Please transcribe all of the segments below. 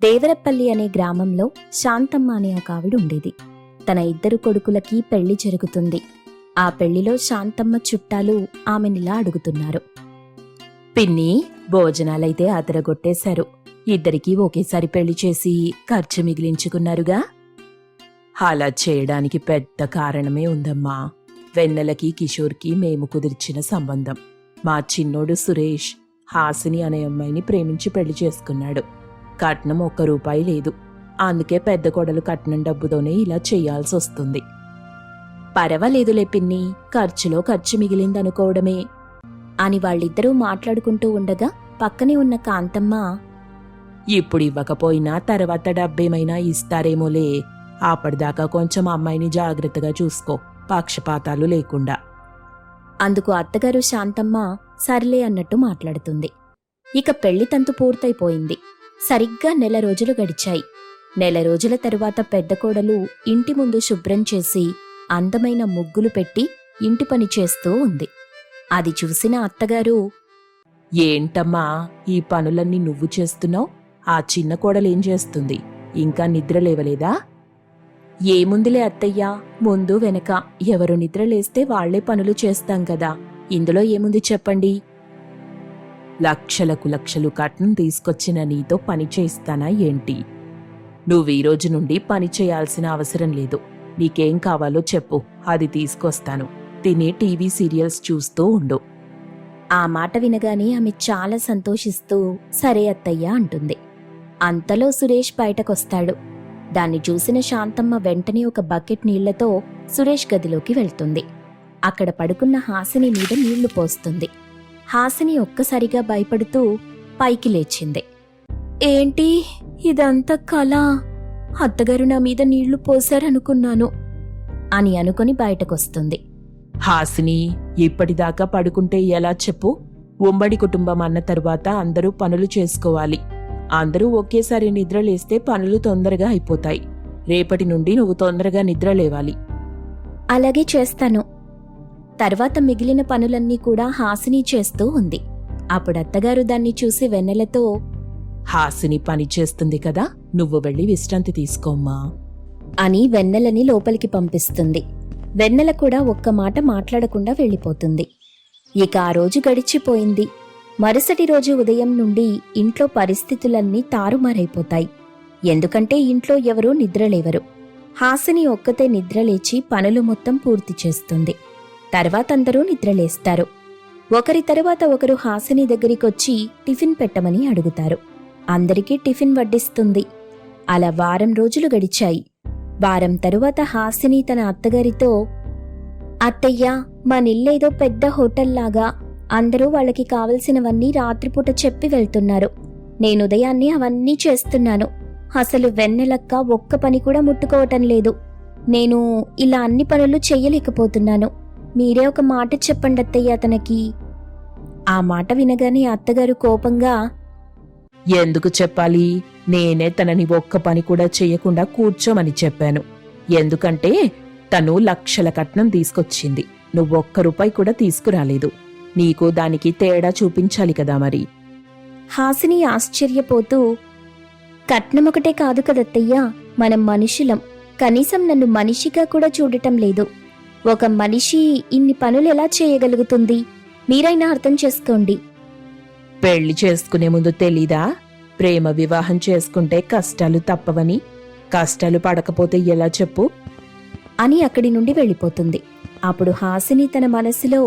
దేవరపల్లి అనే గ్రామంలో శాంతమ్మ అనే ఒక ఆవిడ ఉండేది. తన 2 కొడుకులకి పెళ్లి జరుగుతుంది. ఆ పెళ్లిలో శాంతమ్మ చుట్టాలు ఆమెనిలా అడుగుతున్నారు. పిన్ని, భోజనాలైతే అదరగొట్టేశారు. ఇద్దరికీ ఒకేసారి పెళ్లి చేసి ఖర్చు మిగిలించుకున్నారుగా. అలా చేయడానికి పెద్ద కారణమే ఉందమ్మా. వెన్నెలకి కిషోర్కి మేము కుదిర్చిన సంబంధం. మా చిన్నోడు సురేష్ హాసిని అనే అమ్మాయిని ప్రేమించి పెళ్లి చేసుకున్నాడు. కట్నం 1 రూపాయి లేదు. అందుకే పెద్ద కోడలు కట్నం డబ్బుతోనే ఇలా చెయ్యాల్సి వస్తుంది. పర్వాలేదులే పిన్ని, ఖర్చులో ఖర్చు మిగిలిందనుకోవడమే అని వాళ్ళిద్దరూ మాట్లాడుకుంటూ ఉండగా పక్కనే ఉన్న కాంతమ్మ, ఇప్పుడు ఇవ్వకపోయినా తర్వాత డబ్బేమైనా ఇస్తారేమోలే. అప్పటిదాకా కొంచెం అమ్మాయిని జాగ్రత్తగా చూసుకో, పక్షపాతాలు లేకుండా. అందుకు అత్తగారు శాంతమ్మ సర్లే అన్నట్టు మాట్లాడుతుంది. ఇక పెళ్లి తంతు పూర్తయిపోయింది. సరిగ్గా 1 నెల రోజులు గడిచాయి. 1 నెల రోజుల తరువాత పెద్ద కోడలు ఇంటి ముందు శుభ్రం చేసి అందమైన ముగ్గులు పెట్టి ఇంటి పని చేస్తూ ఉంది. అది చూసిన అత్తగారు, ఏంటమ్మా ఈ పనులన్నీ నువ్వు చేస్తున్నావు? ఆ చిన్న కోడలేం చేస్తుంది? ఇంకా నిద్ర లేవలేదా? ఏముందిలే అత్తయ్యా, ముందు వెనక ఎవరు నిద్రలేస్తే వాళ్లే పనులు చేస్తాం కదా. ఇందులో ఏముంది చెప్పండి. లక్షలకు లక్షలు కట్నం తీసుకొచ్చిన నీతో పని చేయిస్తానా ఏంటి? నువ్వీ రోజు నుండి పని చేయాల్సిన అవసరం లేదు. నీకేం కావాలో చెప్పు, అది తీసుకొస్తాను. తినే టీవీ సీరియల్స్ చూస్తూ ఉండు. ఆ మాట వినగానే ఆమె చాలా సంతోషిస్తూ సరే అత్తయ్య అంటుంది. అంతలో సురేష్ బయటకొస్తాడు. దాన్ని చూసిన శాంతమ్మ వెంటనే ఒక బకెట్ నీళ్లతో సురేష్ గదిలోకి వెళ్తుంది. అక్కడ పడుకున్న హాసిని మీద నీళ్లు పోస్తుంది. హాసిని ఒక్కసారిగా భయపడుతూ పైకి లేచింది. ఏంటి ఇదంతా కళ? అత్తగారు నా మీద నీళ్లు పోశారనుకున్నాను అని అనుకుని బయటకొస్తుంది. హాసిని, ఇప్పటిదాకా పడుకుంటే ఎలా చెప్పు? ఉమ్మడి కుటుంబం అన్న తరువాత అందరూ పనులు చేసుకోవాలి. అందరూ ఒకేసారి నిద్రలేస్తే పనులు తొందరగా అయిపోతాయి. రేపటి నుండి నువ్వు తొందరగా నిద్రలేవాలి. అలాగే చేస్తాను. తర్వాత మిగిలిన పనులన్నీ కూడా హాసిని చేస్తూ ఉంది. అప్పుడు అత్తగారు దాన్ని చూసి వెన్నెలతో, హాసిని పని చేస్తుంది కదా, నువ్వు వెళ్ళి విశ్రాంతి తీసుకోమ్మా అని వెన్నెలని లోపలికి పంపిస్తుంది. వెన్నెల కూడా ఒక్క మాట మాట్లాడకుండా వెళ్ళిపోతుంది. ఇక ఆ రోజు గడిచిపోయింది. మరుసటి రోజు ఉదయం నుండి ఇంట్లో పరిస్థితులన్నీ తారుమారైపోతాయి. ఎందుకంటే ఇంట్లో ఎవరూ నిద్రలేవరు. హాసిని ఒక్కతే నిద్రలేచి పనులు మొత్తం పూర్తి చేస్తుంది. తర్వాత అందరూ నిద్రలేస్తారు. ఒకరి తరువాత ఒకరు హాసిని దగ్గరికొచ్చి టిఫిన్ పెట్టమని అడుగుతారు. అందరికీ టిఫిన్ వడ్డిస్తుంది. అలా వారం రోజులు గడిచాయి. వారం తరువాత హాసిని తన అత్తగారితో, అత్తయ్య, మనిల్లేదో పెద్ద హోటల్లాగా అందరూ వాళ్ళకి కావలసినవన్నీ రాత్రిపూట చెప్పి వెళ్తున్నారు. నేను ఉదయాన్నే అవన్నీ చేస్తున్నాను. అసలు వెన్నెలక్క ఒక్క పని కూడా ముట్టుకోవటం లేదు. నేను ఇలా అన్ని పనులు చెయ్యలేకపోతున్నాను. మీరే ఒక మాట చెప్పండి అత్తయ్య తనకి. ఆ మాట వినగానే అత్తగారు కోపంగా, ఎందుకు చెప్పాలి? నేనే తనని ఒక్క పని కూడా చెయ్యకుండా కూర్చోమని చెప్పాను. ఎందుకంటే తను లక్షల కట్నం తీసుకొచ్చింది. నువ్వు 1 రూపాయి కూడా తీసుకురాలేదు. నీకు దానికి తేడా చూపించాలి కదా మరి. హాసిని ఆశ్చర్యపోతూ, కట్నం ఒకటే కాదు కదత్తయ్యా, మనం మనుషులం. కనీసం నన్ను మనిషిగా కూడా చూడటం లేదు. ఒక మనిషి ఇన్ని పనులు ఎలా చేయగలుగుతుంది? మీరైనా అర్థం చేసుకోండి. పెళ్లి చేసుకునే ముందు తెలీదా? ప్రేమ వివాహం చేసుకుంటే కష్టాలు తప్పవని. కష్టాలు పడకపోతే ఎలా చెప్పు అని అక్కడి నుండి వెళ్ళిపోతుంది. అప్పుడు హాసిని తన మనసులో,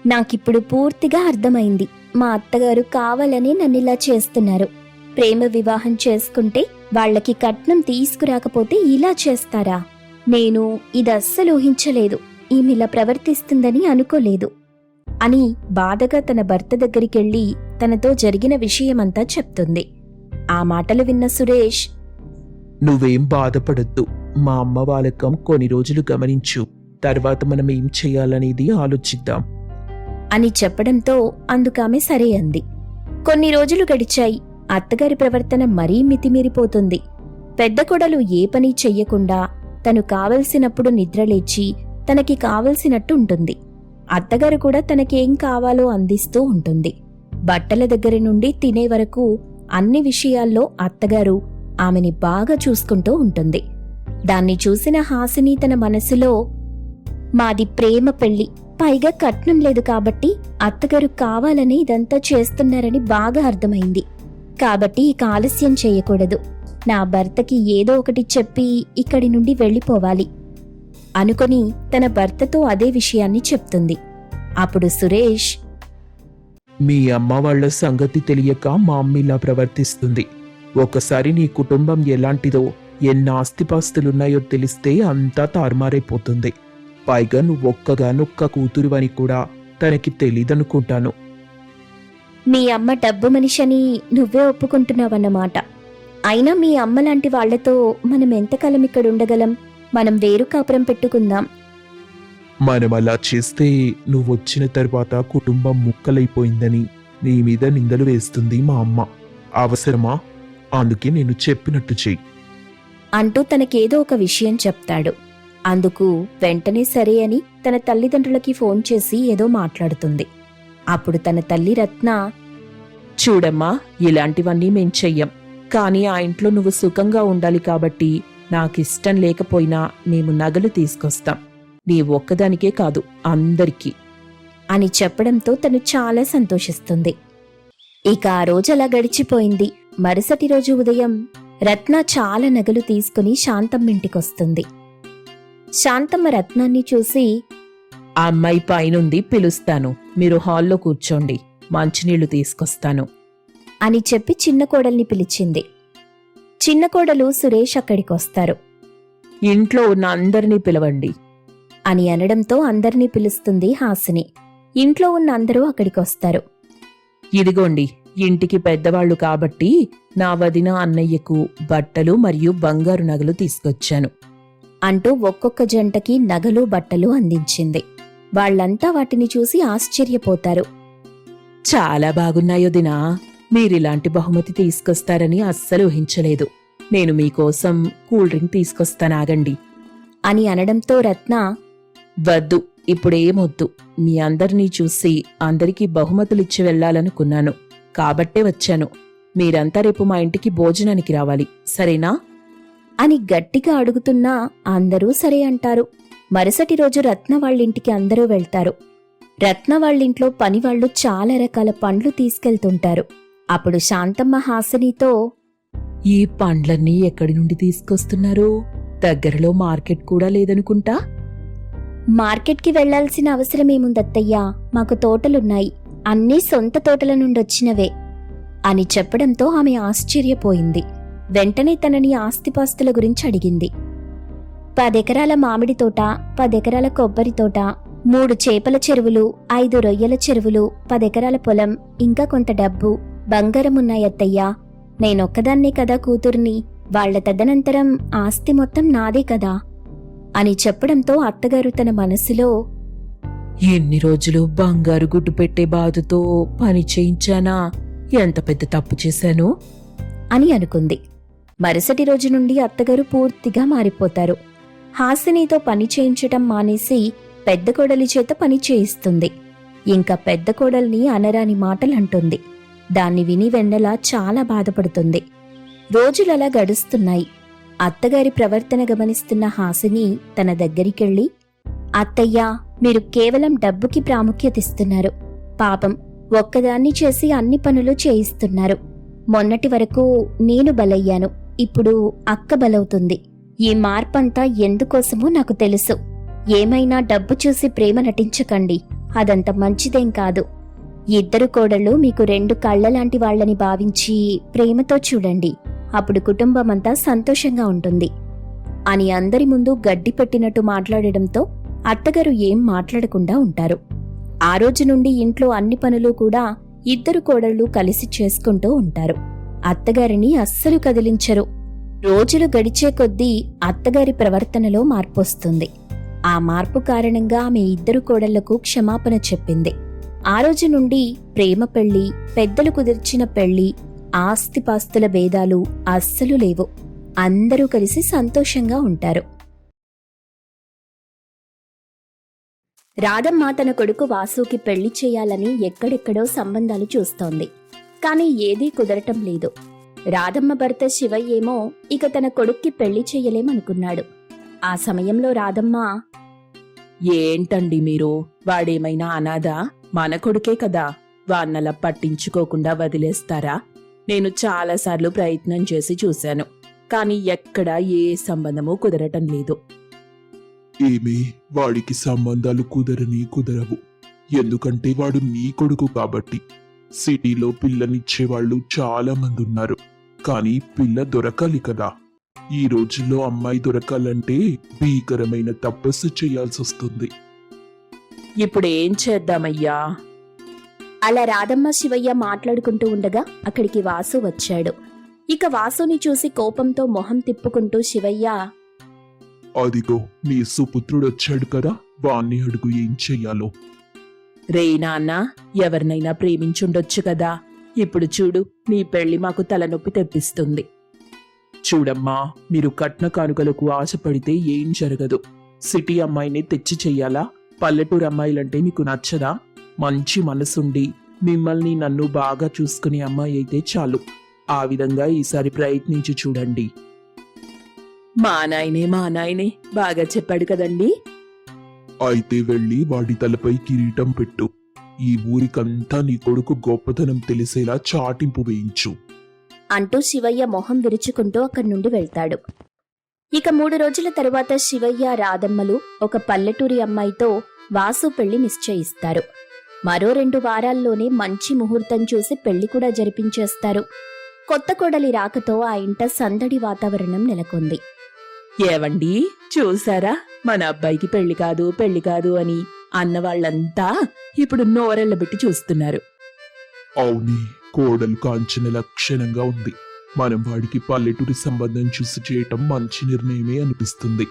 నాకిప్పుడు పూర్తిగా అర్థమైంది. మా అత్తగారు కావాలని నన్నిలా చేస్తున్నారు. ప్రేమ వివాహం చేసుకుంటే వాళ్లకి కట్నం తీసుకురాకపోతే ఇలా చేస్తారా? నేను ఇదస్సలు ఊహించలేదు. ఈమెలా ప్రవర్తిస్తుందని అనుకోలేదు అని బాధగా తన భర్త దగ్గరికెళ్లి తనతో జరిగిన విషయమంతా చెప్తుంది. ఆ మాటలు విన్న సురేష్, నువ్వేం బాధపడద్దు. మా అమ్మ వాలకం కొన్ని రోజులు గమనించు. తర్వాత మనం ఏం చెయ్యాలనేది ఆలోచిద్దాం అని చెప్పడంతో అందుకామె సరే అంది. కొన్ని రోజులు గడిచాయి. అత్తగారి ప్రవర్తన మరీ మితిమీరిపోతుంది. పెద్ద కొడలు ఏ పని చెయ్యకుండా తను కావలసినప్పుడు నిద్రలేచి తనకి కావలసినట్టు ఉంటుంది. అత్తగారు కూడా తనకేం కావాలో అందిస్తూ ఉంటుంది. బట్టల దగ్గర నుండి తినే వరకు అన్ని విషయాల్లో అత్తగారు ఆమెని బాగా చూసుకుంటూ ఉంటుంది. దాన్ని చూసిన హాసిని తన మనసులో, మాది ప్రేమ పెళ్లి, పైగా కట్నం లేదు కాబట్టి అత్తగారు కావాలని ఇదంతా చేస్తున్నారని బాగా అర్థమైంది. కాబట్టి ఇక ఆలస్యం చేయకూడదు. నా భర్తకి ఏదో ఒకటి చెప్పి ఇక్కడి నుండి వెళ్ళిపోవాలి అనుకొని తన భర్తతో అదే విషయాన్ని చెప్తుంది. అప్పుడు సురేష్, మీ అమ్మ వాళ్ళ సంగతి తెలియక మా అమ్మ ఇలా ప్రవర్తిస్తుంది. ఒకసారి నీ కుటుంబం ఎలాంటిదో, ఎన్ని ఆస్తిపాస్తులున్నాయో తెలిస్తే అంతా తారుమారైపోతుంది. పైగా నువ్వొక్కగానొక్క కూతురువని కూడా తనకి తెలీదనుకుంటాను. మీ అమ్మ డబ్బు మనిషని నువ్వే ఒప్పుకుంటున్నావన్నమాట. అయినా మీ అమ్మ లాంటి వాళ్లతో మనం ఎంతకాలం ఇక్కడ ఉండగలం? మనం వేరు కాపురం పెట్టుకుందాం. మనం అలా చేస్తే నువ్వొచ్చిన తర్వాత కుటుంబం ముక్కలైపోయిందని నీ మీద నిందలు వేస్తుంది మా అమ్మ. అవసరమా? అందుకే నేను చెప్పినట్టు చెయ్యి అంటూ తనకేదో ఒక విషయం చెప్తాడు. అందుకు వెంటనే సరే అని తన తల్లిదండ్రులకి ఫోన్ చేసి ఏదో మాట్లాడుతుంది. అప్పుడు తన తల్లి రత్న, చూడమ్మా, ఇలాంటివన్నీ మేం చెయ్యం. కానీ ఆ ఇంట్లో నువ్వు సుఖంగా ఉండాలి కాబట్టి నాకిష్టం లేకపోయినా మేము నగలు తీసుకొస్తాం. నీ ఒక్కదానికే కాదు, అందరికీ అని చెప్పడంతో తను చాలా సంతోషిస్తుంది. ఇక ఆ రోజు అలా గడిచిపోయింది. మరుసటి రోజు ఉదయం రత్న చాలా నగలు తీసుకుని శాంతమ్మ ఇంటికొస్తుంది. శాంతమ్మ రత్నాన్ని చూసి, ఆ అమ్మాయి పైనుంది, పిలుస్తాను, మీరు హాల్లో కూర్చోండి, మంచినీళ్లు తీసుకొస్తాను అని చెప్పి చిన్న కోడల్ని పిలిచింది. చిన్న కోడలు సురేష్ అక్కడికొస్తారు. ఇంట్లో ఉన్న అందరినీ పిలవండి అని అనడంతో అందర్నీ పిలుస్తుంది హాసిని. ఇంట్లో ఉన్న అందరూ అక్కడికొస్తారు. ఇదిగోండి, ఇంటికి పెద్దవాళ్లు కాబట్టి నా వదిన అన్నయ్యకు బట్టలు మరియు బంగారు నగలు తీసుకొచ్చాను అంటూ ఒక్కొక్క జంటకి నగలు బట్టలు అందించింది. వాళ్లంతా వాటిని చూసి ఆశ్చర్యపోతారు. చాలా బాగున్నాయో దినా, మీరిలాంటి బహుమతి తీసుకొస్తారని అస్సలు ఊహించలేదు. నేను మీకోసం కూల్ డ్రింక్ తీసుకొస్తానాగండి అని అనడంతో రత్న, వద్దు, ఇప్పుడేమొద్దు. మీ అందరినీ చూసి అందరికీ బహుమతులిచ్చి వెళ్లాలనుకున్నాను, కాబట్టే వచ్చాను. మీరంతా రేపు మా ఇంటికి భోజనానికి రావాలి, సరేనా అని గట్టిగా అడుగుతున్నా అందరూ సరే అంటారు. మరుసటి రోజు రత్న వాళ్ళింటికి అందరూ వెళ్తారు. రత్న వాళ్ళింట్లో పనివాళ్లు చాలా రకాల పండ్లు తీసుకెళ్తుంటారు. అప్పుడు శాంతమ్మ హాసినితో, ఈ పండ్లన్నీ ఎక్కడి నుండి తీసుకొస్తున్నారు? దగ్గరలో మార్కెట్ కూడా లేదనుకుంటా. మార్కెట్కి వెళ్లాల్సిన అవసరమేముందత్తయ్యా, మాకు తోటలున్నాయి, అన్నీ సొంత తోటల నుండొచ్చినవే అని చెప్పడంతో ఆమె ఆశ్చర్యపోయింది. వెంటనే తనని ఆస్తిపాస్తుల గురించి అడిగింది. 10 ఎకరాల మామిడి తోట, 10 ఎకరాల కొబ్బరి తోట, 3 చేపల చెరువులు, 5 రొయ్యల చెరువులు, 10 ఎకరాల పొలం, ఇంకా కొంత డబ్బు, బంగారం ఉన్నాయత్తయ్యా. నేనొక్కదాన్నే కదా కూతుర్ని, వాళ్ల తదనంతరం ఆస్తి మొత్తం నాదే కదా అని చెప్పడంతో అత్తగారు తన మనసులో, ఎన్ని రోజులు బంగారు గుడ్డు పెట్టే బాధతో పని చేయించానా? ఎంత పెద్ద తప్పు చేశాను అని అనుకుంది. మరుసటి రోజు నుండి అత్తగారు పూర్తిగా మారిపోతారు. హాసినితో పని చేయించటం మానేసి పెద్ద కోడలి చేత పని చేయిస్తుంది. ఇంకా పెద్ద కోడల్ని అనరాని మాటలంటుంది. దాన్ని విని వెన్నెల చాలా బాధపడుతుంది. రోజులలా గడుస్తున్నాయి. అత్తగారి ప్రవర్తన గమనిస్తున్న హాసిని తన దగ్గరికెళ్ళి, అత్తయ్యా, మీరు కేవలం డబ్బుకి ప్రాముఖ్యతిస్తున్నారు. పాపం, ఒక్కదాన్ని చేసి అన్ని పనులు చేయిస్తున్నారు. మొన్నటి వరకు నేను బలయ్యాను, ఇప్పుడు అక్క బలవుతుంది. ఈ మార్పంతా ఎందుకోసమో నాకు తెలుసు. ఏమైనా డబ్బు చూసి ప్రేమ నటించకండి, అదంత మంచిదేం కాదు. ఇద్దరు కోడళ్ళు మీకు 2 కళ్ళలాంటి వాళ్లని భావించి ప్రేమతో చూడండి, అప్పుడు కుటుంబమంతా సంతోషంగా ఉంటుంది అని అందరి ముందు గడ్డి పెట్టినట్టు మాట్లాడడంతో అత్తగారు ఏం మాట్లాడకుండా ఉంటారు. ఆ రోజు నుండి ఇంట్లో అన్ని పనులు కూడా ఇద్దరు కోడళ్ళు కలిసి చేసుకుంటూ ఉంటారు. అత్తగారిని అస్సలు కదిలించరు. రోజులు గడిచే కొద్దీ అత్తగారి ప్రవర్తనలో మార్పొస్తుంది. ఆ మార్పు కారణంగా ఆమె ఇద్దరు కోడళ్లకు క్షమాపణ చెప్పింది. ఆ రోజు నుండి ప్రేమ పెళ్లి, పెద్దలు కుదిర్చిన పెళ్లి, ఆస్తిపాస్తుల భేదాలు అస్సలు లేవు. అందరూ కలిసి సంతోషంగా ఉంటారు. రాధమ్మ తన కొడుకు వాసుకి పెళ్లి చేయాలని ఎక్కడెక్కడో సంబంధాలు చూస్తోంది. కాని ఏదీ కుదరటం లేదు. రాధమ్మ భర్త శివయ్య ఏమో ఇక తన కొడుక్కి పెళ్లి చెయ్యలేమనుకున్నాడు. ఆ సమయంలో రాధమ్మ, ఏంటండి మీరు? వాడేమైనా అనాథా? మన కొడుకే కదా, వాన్నలా పట్టించుకోకుండా వదిలేస్తారా? నేను చాలాసార్లు ప్రయత్నం చేసి చూశాను, కానీ ఎక్కడా ఏ సంబంధమూ కుదరటం లేదు. ఏమీ, వాడికి సంబంధాలు కుదరవు. ఎందుకంటే వాడు నీ కొడుకు కాబట్టి. సిటీలో పిల్లనిచ్చేవాళ్ళు చాలా మంది ఉన్నారు, కానీ పిల్ల దొరకాలి కదా. ఈ రోజుల్లో అమ్మాయి దొరకాలంటే భీకరమైన తపస్సు చేయాల్సొస్తుంది. ఇప్పుడేం చేద్దామయ్యా? అలా రాధమ్మ శివయ్య మాట్లాడుకుంటూ ఉండగా అక్కడికి వాసు వచ్చాడు. ఇక వాసుని చూసి కోపంతో మొహం తిప్పుకుంటూ శివయ్య, అదిగో నీ సుపుత్రుడొచ్చాడు కదా, వాణ్ణి అడుగు ఏం చెయ్యాలో. రే నాన్న, ఎవరినైనా ప్రేమించుండొచ్చు కదా. ఇప్పుడు చూడు, నీ పెళ్లి మాకు తలనొప్పి తెప్పిస్తుంది. చూడమ్మా, మీరు కట్న కానుకలకు ఆశపడితే ఏం జరగదు. సిటీ అమ్మాయిని తెచ్చి చెయ్యాలా? పల్లెటూరు అమ్మాయిలంటే మీకు నచ్చదా? మంచి మనసుండి మిమ్మల్ని నన్ను బాగా చూసుకునే అమ్మాయి అయితే చాలు. ఆ విధంగా ఈసారి ప్రయత్నించి చూడండి. మా నాయనే బాగా చెప్పాడు కదండి. అయితే వెళ్ళి వాడి తలపై కిరీటం పెట్టు. ఈ ఊరికంతా నీ కొడుకు గొప్పతనం తెలిసేలా చాటింపు వేయించు అంటూ శివయ్య మొహం విరుచుకుంటూ అక్కడి నుండి వెళ్తాడు. ఇక 3 రోజుల తరువాత శివయ్య రాధమ్మలు ఒక పల్లెటూరి అమ్మాయితో వాసు పెళ్లి నిశ్చయిస్తారు. మరో 2 వారాల్లోనే మంచి ముహూర్తం చూసి పెళ్లి కూడా జరిపించేస్తారు. కొత్త కోడలి రాకతో ఆ ఇంట సందడి వాతావరణం నెలకొంది. ఏవండి, చూసారా? మన అబ్బాయికి పెళ్లి కాదు అని అన్నవాళ్లంతా ఇప్పుడు నోరెళ్ళబెట్టి చూస్తున్నారు. అవునీ, కోడలు కాంచన లక్షణంగా ఉంది. మనం వాడికి పల్లెటూరి సంబంధం చూసి చేయటం మంచి నిర్ణయమే అనిపిస్తుంది.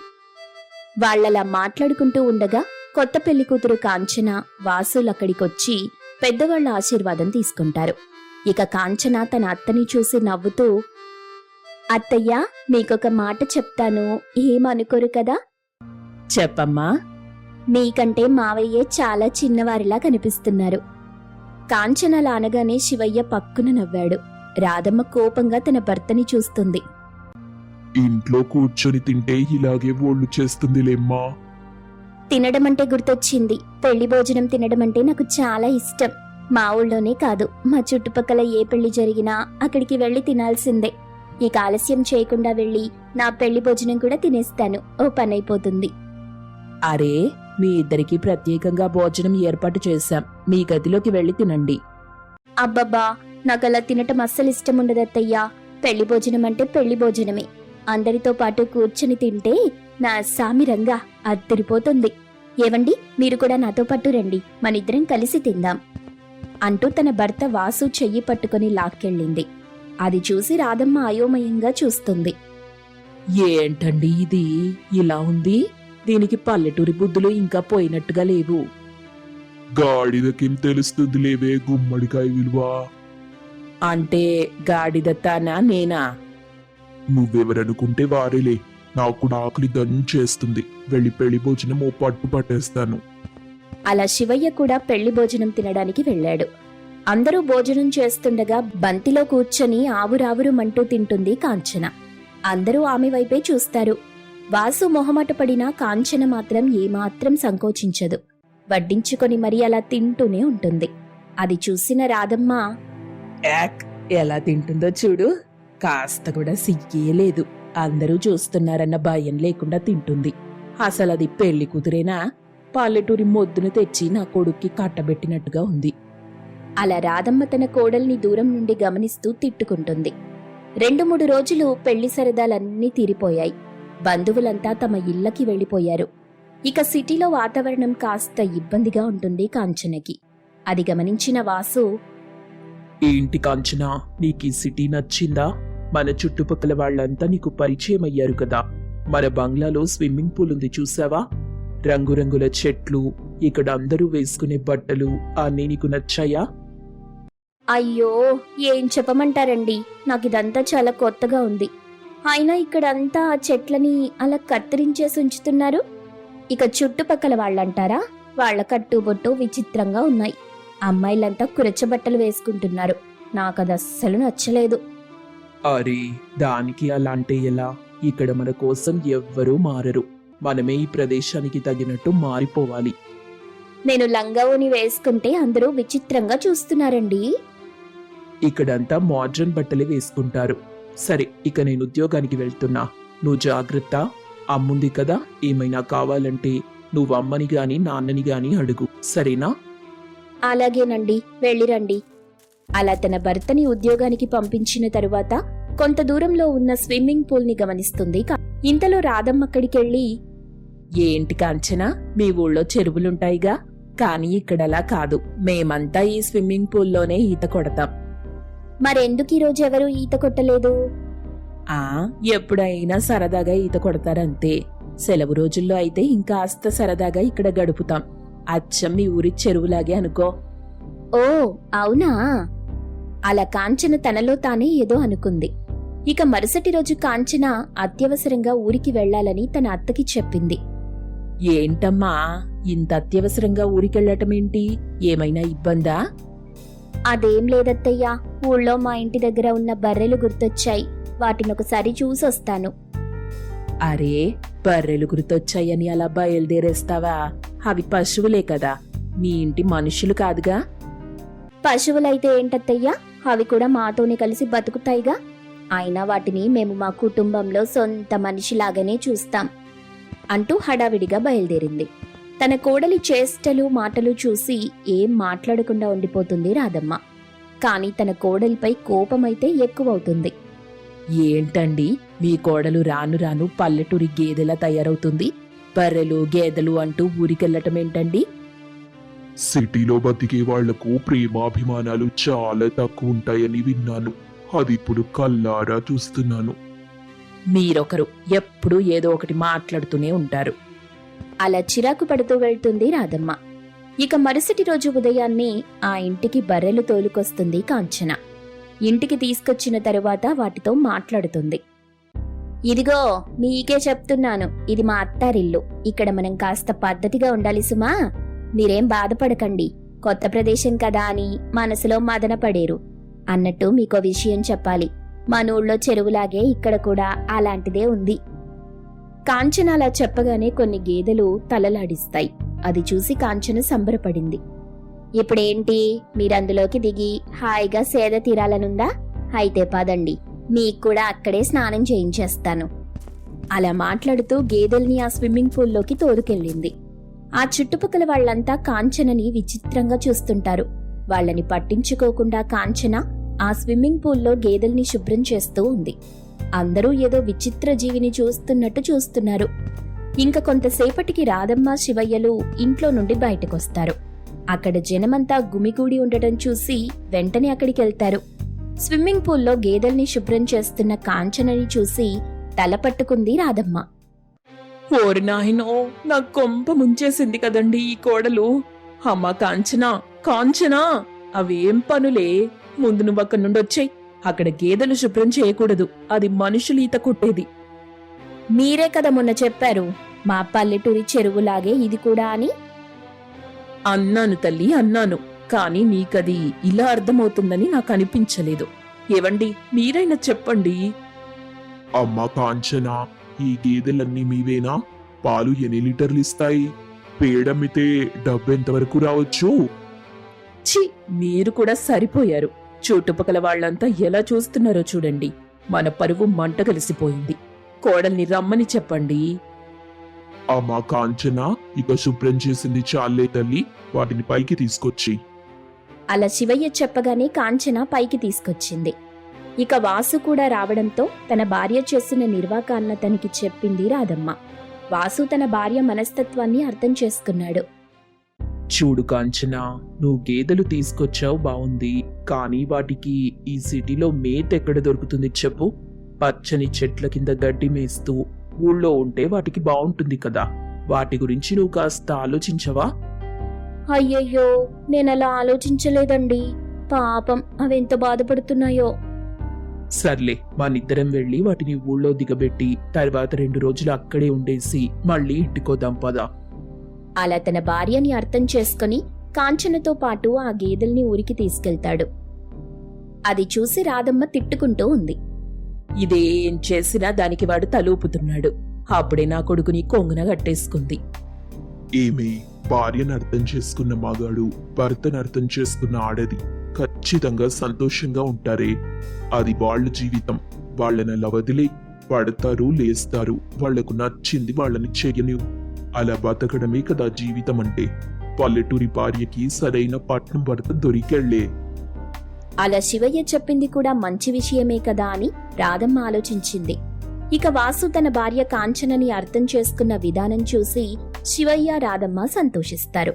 వాళ్లలా మాట్లాడుకుంటూ ఉండగా కొత్త పెళ్లి కూతురు కాంచన, వాసులక్కడికొచ్చి పెద్దవాళ్ల ఆశీర్వాదం తీసుకుంటారు. ఇక కాంచన తన అత్తని చూసి నవ్వుతూ, అత్తయ్య, మీకొక మాట చెప్తాను, ఏమనుకోరు కదా? చెప్పమ్మా. మీకంటే మావయ్యే చాలా చిన్నవారిలా కనిపిస్తున్నారు. కాంచనలా అనగానే శివయ్య పక్కున నవ్వాడు. రాధమ్మ కోపంగా తన భర్తని చూస్తుంది. ఇంట్లో కూర్చొని తింటే ఇలాగే ఒళ్ళు చేస్తుందిలేమ్మా. తినడమంటే గుర్తొచ్చింది. పెళ్లి భోజనం తినడమంటే నాకు చాలా ఇష్టం. మా ఊళ్ళోనే కాదు, మా చుట్టుపక్కల ఏ పెళ్లి జరిగినా అక్కడికి వెళ్లి తినాల్సిందే. ఇక ఆలస్యం చేయకుండా వెళ్లి నా పెళ్లి భోజనం కూడా తినేస్తాను. ఓ పనైపోతుంది. అరే, మీ ఇద్దరికి ప్రత్యేకంగా భోజనం ఏర్పాటు చేశాం. మీ గదిలోకి వెళ్లి తినండి. అబ్బబ్బా, నాకలా తినటం అస్సలు ఇష్టం ఉండదత్తయ్యా. పెళ్లి భోజనం అంటే పెళ్లి భోజనమే. అందరితో పాటు కూర్చుని తింటే నా సామిరంగా అద్దరిపోతుంది. ఏవండి, మీరు కూడా నాతో పాటు రండి, మనిద్దరం కలిసి తిందాం అంటూ తన భర్త వాసు చెయ్యి పట్టుకుని లాక్కెళ్ళింది. అది చూసి రాధమ్మ అయోమయంగా చూస్తుంది. ఏంటండి ఇది ఇలా ఉంది? దీనికి పల్లెటూరి బుద్ధులు ఇంకా పోయినట్టుగా లేవు. గాడిదకేం తెలుస్తుంది లేవే గుమ్మడికాయ విలువ. అంటే గాడిద తానా నేనా? నువ్వెవరనుకుంటే వారేలే. నాకు ఆకలి దంచేస్తుంది. వెళ్ళి పెళ్లి భోజనం ఓ పట్టు పట్టేస్తాను. అలా శివయ్య కూడా పెళ్లి భోజనం తినడానికి వెళ్ళాడు. అందరూ భోజనం చేస్తుండగా బంతిలో కూర్చొని ఆవురావురుమంటూ తింటుంది కాంచన. అందరూ ఆమె వైపే చూస్తారు. వాసు మొహమాట పడినా కాంచన మాత్రం ఏమాత్రం సంకోచించదు. వడ్డించుకొని మరి అలా తింటూనే ఉంటుంది. అది చూసిన రాధమ్మ, యాక్, ఎలా తింటుందో చూడు. కాస్త కూడా సిగ్గే లేదు. అందరూ చూస్తున్నారన్న భయం లేకుండా తింటుంది. అసలది పెళ్లి కూతురేనా? పల్లెటూరి మొద్దును తెచ్చి నా కొడుక్కి కట్టబెట్టినట్టుగా ఉంది. అలా రాధమ్మ తన కోడల్ని దూరం నుండి గమనిస్తూ తిట్టుకుంటుంది. 2-3 రోజులు పెళ్లి సరదాలన్నీ తీరిపోయాయి. బంధువులంతా తమ ఇళ్లకి వెళ్లిపోయారు. ఇక సిటీలో వాతావరణం కాస్త ఇబ్బందిగా ఉంటుంది కాంచనకి. అది గమనించిన వాసు, ఏంటి కాంచనా, నీకీ సిటీ నచ్చిందా? మన చుట్టుపక్కల వాళ్ళంతా నీకు పరిచయం అయ్యారు కదా. మన బంగ్లాలో స్విమ్మింగ్ పూల్ ఉంది, చూసావా? రంగురంగుల చెట్లు, ఇక్కడ అందరూ వేసుకునే బట్టలు అన్నీ నీకు నచ్చాయా? అయ్యో, ఏం చెప్పమంటారండి, నాకిదంతా చాలా కొత్తగా ఉంది. అయినా ఇక్కడంతా ఆ చెట్లని అలా కత్తిరించేసి ఉంచుతున్నారు. ఇక చుట్టుపక్కల వాళ్ళంటారా, వాళ్ళ కట్టుబొట్టు విచిత్రంగా ఉన్నాయి. అమ్మాయిలంతా కురచబట్టలు వేసుకుంటున్నారు. నాకది అస్సలు నచ్చలేదు. అరే, దానికి అలా అంటే ఎలా? ఇక్కడ మన కోసం ఎవ్వరూ మారరు. మనమే ఈ ప్రదేశానికి తగినట్టు మారిపోవాలి. నేను లంగావోని వేసుకుంటే అందరూ విచిత్రంగా చూస్తున్నారండి. ఇక్కడంతా మోడ్రన్ బట్టలు వేసుకుంటారు. సరే, ఇక నేను ఉద్యోగానికి వెళ్తున్నా. నువ్వు జాగ్రత్త. అమ్ముంది కదా, ఏమైనా కావాలంటే నువ్వు అమ్మని గాని నాన్నని గాని అడుగు, సరేనా? అలాగేనండి, వెళ్ళిరండి. అలా తన భర్తని ఉద్యోగానికి పంపించిన తరువాత కొంత దూరంలో ఉన్న స్విమ్మింగ్ పూల్ ని గమనిస్తుంది. ఇంతలో రాధమ్మ అక్కడికెళ్ళి, ఏంటి కాంచనా, మీ ఊళ్ళో చెరువులుంటాయిగా, కానీ ఇక్కడలా కాదు. మేమంతా ఈ స్విమ్మింగ్ పూల్లోనే ఈత కొడతాం. మరెందుకు ఈరోజు ఎవరూ ఈత కొట్టలేదు? ఆ ఎప్పుడైనా సరదాగా ఈత కొడతారంతే. సెలవు రోజుల్లో అయితే ఇంకాస్త సరదాగా ఇక్కడ గడుపుతాం. అచ్చం మీ ఊరి చెరువులాగే అనుకో. ఓ అవునా? అలా కాంచన తనలో తానే ఏదో అనుకుంది. ఇక మరుసటి రోజు కాంచన అత్యవసరంగా ఊరికి వెళ్లాలని తన అత్తకి చెప్పింది. ఏంటమ్మా, ఇంత అత్యవసరంగా ఊరికెళ్లటమేంటి? ఏమైనా ఇబ్బందా? అదేం లేదత్తయ్యా, ఊళ్ళో మా ఇంటి దగ్గర ఉన్న బర్రెలు గుర్తొచ్చాయి. వాటినొకసారి చూసొస్తాను. అరే, బర్రెలు గుర్తొచ్చాయని అలా బయలుదేరేస్తావా? అవి పశువులే కదా, మీ ఇంటి మనుషులు కాదుగా. పశువులైతే ఏంటత్తయ్యా, అవి కూడా మాతోనే కలిసి బతుకుతాయిగా. అయినా వాటిని మేము మా కుటుంబంలో సొంత మనిషిలాగానే చూస్తాం అంటూ హడావిడిగా బయలుదేరింది. తన కోడలి చేష్టలు మాటలు చూసి ఏం మాట్లాడకుండా ఉండిపోతుంది రాధమ్మ. కాని తన కోడలిపై కోపమైతే ఎక్కువవుతుంది. ఏంటండి, మీ కోడలు రాను రాను పల్లెటూరి గేదెలా తయారవుతుంది? బర్రెలు గేదెలు అంటూ ఊరికెళ్లటమేంటండి? సిటీలో బతికే వాళ్లకు ప్రేమాభిమానాలు చాలా తక్కువ ఉంటాయని విన్నాను. అది ఇప్పుడు కల్లారా చూస్తున్నాను. మీరొకరు ఎప్పుడూ ఏదో ఒకటి మాట్లాడుతూనే ఉంటారు. అలా చిరాకు పడుతూ వెళ్తుంది రాధమ్మ. ఇక మరుసటి రోజు ఉదయాన్నే ఆ ఇంటికి బర్రెలు తోలుకొస్తుంది కాంచన. ఇంటికి తీసుకొచ్చిన తరువాత వాటితో మాట్లాడుతుంది. ఇదిగో, మీకే చెప్తున్నాను, ఇది మా అత్తారిల్లు. ఇక్కడ మనం కాస్త పద్ధతిగా ఉండాలి సుమా. మీరేం బాధపడకండి. కొత్త ప్రదేశం కదా అని మనసులో మదన పడేరు. అన్నట్టు మీకో విషయం చెప్పాలి. మన ఊళ్ళో చెరువులాగే ఇక్కడ కూడా అలాంటిదే ఉంది. కాంచన అలా చెప్పగానే కొన్ని గేదెలు తలలాడిస్తాయి. అది చూసి కాంచన సంబరపడింది. ఇప్పుడేంటి, మీరందులోకి దిగి హాయిగా సేద తీరాలనుందా? అయితే పదండి, మీకు కూడా అక్కడే స్నానం చేయించేస్తాను. అలా మాట్లాడుతూ గేదెల్ని ఆ స్విమ్మింగ్ పూల్లోకి తోలుకెళ్ళింది. ఆ చుట్టుపక్కల వాళ్లంతా కాంచనని విచిత్రంగా చూస్తుంటారు. వాళ్ళని పట్టించుకోకుండా కాంచన ఆ స్విమ్మింగ్ పూల్లో గేదెల్ని శుభ్రం చేస్తూ ఉంది. అందరూ ఏదో విచిత్ర జీవిని చూస్తున్నట్టు చూస్తున్నారు. ఇంక కొంతసేపటికి రాధమ్మ శివయ్యలు ఇంట్లో నుండి బయటకొస్తారు. అక్కడ జనమంతా గుమిగూడి ఉండటం చూసి వెంటనే అక్కడికెళ్తారు. స్విమ్మింగ్ పూల్లో గేదెల్ని శుభ్రం చేస్తున్న కాంచనని చూసి తల పట్టుకుంది రాధమ్మ. ఓరి నాయనో, నా కొంప ముంచేసింది కదండి ఈ కోడలు. అమ్మా కాంచనా, కాంచనా, అవేం పనులే? ముందు నువ్వు అక్కడి నుండి వచ్చేయ్. అక్కడ గేదెలు శుభ్రం చేయకూడదు, అది మనుషులు ఈత కొట్టేది. మీరే కదా మొన్న చెప్పారు, మా పల్లెటూరి చెరువులాగే ఇది కూడా అని. అన్నాను తల్లి, అన్నాను. కాని మీకది ఇలా అర్థమవుతుందని నాకు అనిపించలేదు. ఏవండి, మీరైనా చెప్పండి. అమ్మ కాంచన, ఈ గేదెలన్నీ మీవేనా? పాలు ఎన్ని లీటర్లు ఇస్తాయి? పేడమ్మితే డబ్బెంతవరకు రావచ్చు? ఛీ, మీరు కూడా సరిపోయారు. చుట్టుపక్కల వాళ్లంతా ఎలా చూస్తున్నారో చూడండి. మన పరువు మంట కలిసిపోయింది. కోడల్ని రమ్మని చెప్పండి. అమ్మ కాంచన, ఇక శుభ్రం చేసింది చాలే తల్లి, వాటిని పైకి తీసుకొచ్చి. అలా శివయ్య చెప్పగానే కాంచన పైకి తీసుకొచ్చింది. ఇక వాసు కూడా రావడంతో తన భార్య చేసిన నిర్వాకాన్న తనకి చెప్పింది రాధమ్మ. వాసు తన భార్య మనస్తత్వాన్ని అర్థం చేసుకున్నాడు. చూడు కాంచనా, నువ్వు గేదెలు తీసుకొచ్చావు బావుంది, కానీ వాటికి ఈ సిటీలో మేత ఎక్కడ దొరుకుతుంది చెప్పు? పచ్చని చెట్ల కింద గడ్డి మేస్తూ ఊళ్ళో ఉంటే వాటికి బావుంటుంది కదా. వాటి గురించి నువ్వు కాస్త ఆలోచించవా? అయ్యయ్యో, నేనలా ఆలోచించలేదండి. పాపం, అవెంత బాధపడుతున్నాయో. సర్లే, మనిద్దరం వెళ్ళి వాటిని ఊళ్ళో దిగబెట్టి తర్వాత 2 రోజులు అక్కడే ఉండేసి మళ్ళీ ఇంటికోదాం పదా. అలా తన భార్యని అర్థం చేసుకుని కాంచనతో పాటు ఆ గేదెల్ని ఊరికి తీసుకెళ్తాడు. అది చూసి రాధమ్మ తిట్టుకుంటూ ఉంది. ఇదేం చేసినా దానికి వాడు తలూపుతున్నాడు. అప్పుడే నా కొడుకుని కొంగున కట్టేసుకుంది. ఏమి భార్యను అర్థం చేసుకున్న మగాడు భర్తను అర్థం చేసుకున్న ఆడది ఖచ్చితంగా సంతోషంగా ఉంటారే. అది వాళ్ళ జీవితం. వాళ్ళని అలా వదిలే పడతారు, లేస్తారు, వాళ్లకు నచ్చింది వాళ్ళని చెయ్యని. అలా బతకడమే కదా జీవితం అంటే. పల్లెటూరి భార్యకి సరైన పట్నం భర్త దొరికెళ్లే. అలా శివయ్య చెప్పింది కూడా మంచి విషయమే కదా అని రాధమ్మ ఆలోచించింది. ఇక వాసు తన భార్య కాంచనని అర్థం చేసుకున్న విధానం చూసి శివయ్య రాధమ్మ సంతోషిస్తారు.